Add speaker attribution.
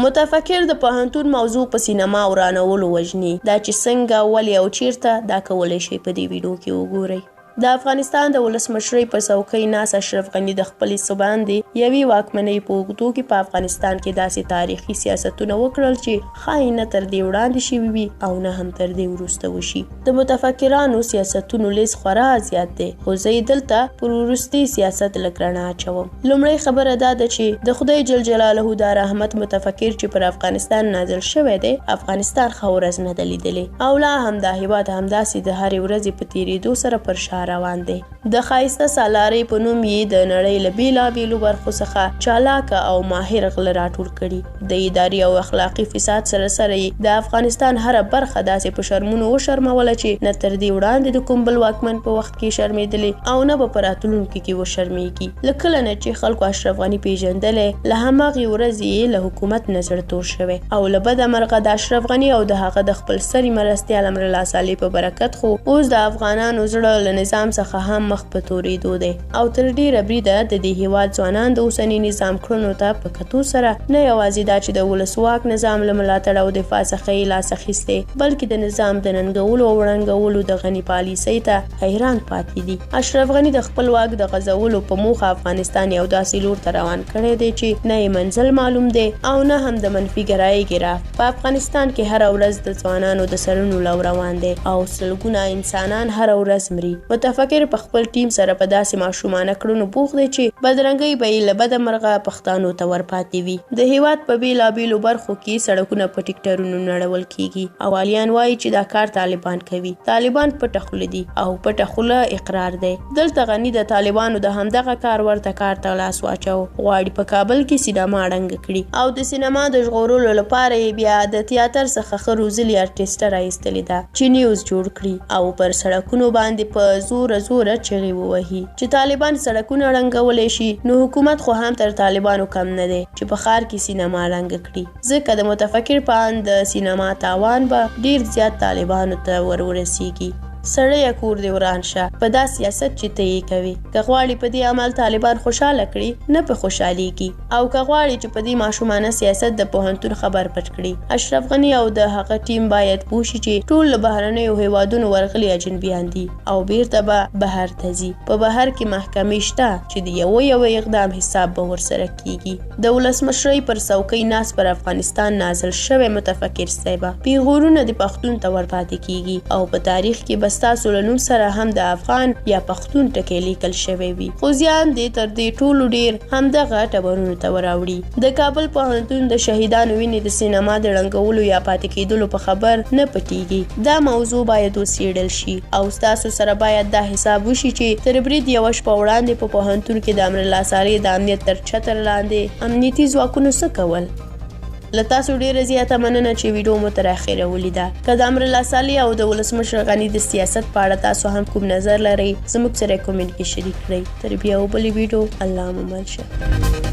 Speaker 1: متفکر د پوهنتون موضوع په سینما ورانولو وژني. دا چې څنګه، ولې او چیرته، دا کولی شئ په دې ویډیو کې وګورئ. د افغانستان د ولسمشرۍ پر څوکۍ ناست اشرف غني د خپلې څه باندې یوې واکمنۍ په اوږدو کې په افغانستان کې داسې تاریخي سیاستونه وکړل چې ښایي نه تر دې وړاندې شوي وي او نه هم تر دې وروسته وشي. د متفکرانو سیاستونو لیست خورا زیات دی، خو زه یې دلته پر وروستي سیاست لږ رڼا اچوم. لومړی خبره دا ده چې د خدای جل جلاله د رحمت متفکر چې پر افغانستان نازل شوی دی، افغانستان ښه ورځ نه ده لیدلې او لا هم دا هېواد همداسې د هرې ورځې په تېرېدو سره پر شا روان دی. د ښایسته سالارۍ په نوم یې د نړۍ له بېلابېلو برخو څخه چالاکه او ماهر غله راټول کړي. د اداري او اخلاقي فساد سره سره یې د افغانستان هره برخه داسې په شرمونو وشرموله چې نه تر دې وړاندې د کوم بل واکمن په وخت کې شرمېدلې او نه به په راتلونکي کې وشرمېږي. له کله نه چې خلکو اشرف غني پیژندلی، له هماغې ورځې یې له حکومت نه زړه تور شوی او له بده مرغه د اشرف غني او د هغه د خپل سري مرستیال امرالله صالح په برکت خو اوس د افغانانو زړه له نظام څخه هم مخ په تورېدو دی او تر ډېره بریده د دې هېواد ځوانان د اوسني نظام کړنو ته په کتو سره نه یوازې دا چې د ولسواک نظام له ملاتړ او دفاع څخه یې لاس اخیستی، بلکې د نظام د ننګولو او ړنګولو د غني پالیسۍ ته حیران پاتې دي. اشرف غني د خپل واک د غځولو په موخه افغانستان یو داسې لور ته روان کړی دی چې نه یې منزل معلوم دی او نه هم د منفي ګرایۍ ګراف. په افغانستان کې هره ورځ د ځوانانو د سرونو لو روان دی او سلګونه انسانان هره ورځ مري. متفکر په خپل ټیم سره په داسې ماشومانه کړنو بوخت دی چې بدرنګۍ به یې له بده مرغه پښتانو ته ورپاتې وي. د هېواد په بېلابېلو برخو کې سړکونه په ټیکټرونو نړول کېږي او والیان وایي چې دا کار طالبان کوي. طالبان پټه خوله دي او پټه خوله اقرار دی. دلته غني د طالبانو د همدغه کار ورته کار ته لاس واچو، غواړي په کابل کې سینما ړنګه کړي او د سینما د ژغورلو لپاره یې بیا د تیاتر څخه ښه روزلې ارټسټه راایستلې ده چې نیوز جوړ کړي او پر سړکونو باندې په زوره چغې ووهي چې طالبان سړکونه ړنګولی شي. نو حکومت خو هم تر طالبانو کم نه دی چې په ښار کې سینما ړنګه کړي، ځکه د متفکر په اند د سینما تاوان به ډیر زیات طالبانو ته ورسیږي. سړی کور دی وران شه په دا سیاست چې ته یې کوي. که غواړي په دې عمل طالبان خوشحاله کړي، نه په خوشحالېږي او که غواړي چې په دې ماشومانه سیاست د پوهنتون خبر پټ کړي. اشرف غني او د هغه ټیم باید پوه شي چې ټول له بهرنیو هېوادونو ورغلي اجنبیان دي او بیرته به بهر ته ځي. په بهر کې محکمې شته چې د یو اقدام حساب به ورسره کیږي. د ولسمشرۍ پر څوکۍ ناست پر افغانستان نازل شوی متفکر صاحبه پیغورونه د پښتون ته ورپاتې کیږي او په تاریخ کې به ستاسو له نوم سره هم د افغان یا پښتون ټکی لیکل شوی وي. خو زیان دې تر دې ټولو ډیر همدغه ټبرونو ته وراوړي. د کابل پوهنتون د شهیدانو وینې د سینما د ړنګولو یا پاتې کېدلو په خبر نه پټیږي. دا موضوع باید وڅېړل شي او ستاسو سره باید دا حساب وشي چې تر برید یوه شپه وړاندې په پوهنتون کې د امرالله صالح د امنیت تر چتر لاندې امنیتي ځواکونو څه کول. له تاسو ډیره زیاته مننه چې ویډیو مو تر اخره ولیده. که د امرالله صالح او د ولسمشر غني د سیاست په اړه تاسو هم کوم نظر لرئ، زموږ سره کومنټ کې شریک کړئ. تر بیا بلې ویډیو، الله مو مل شه.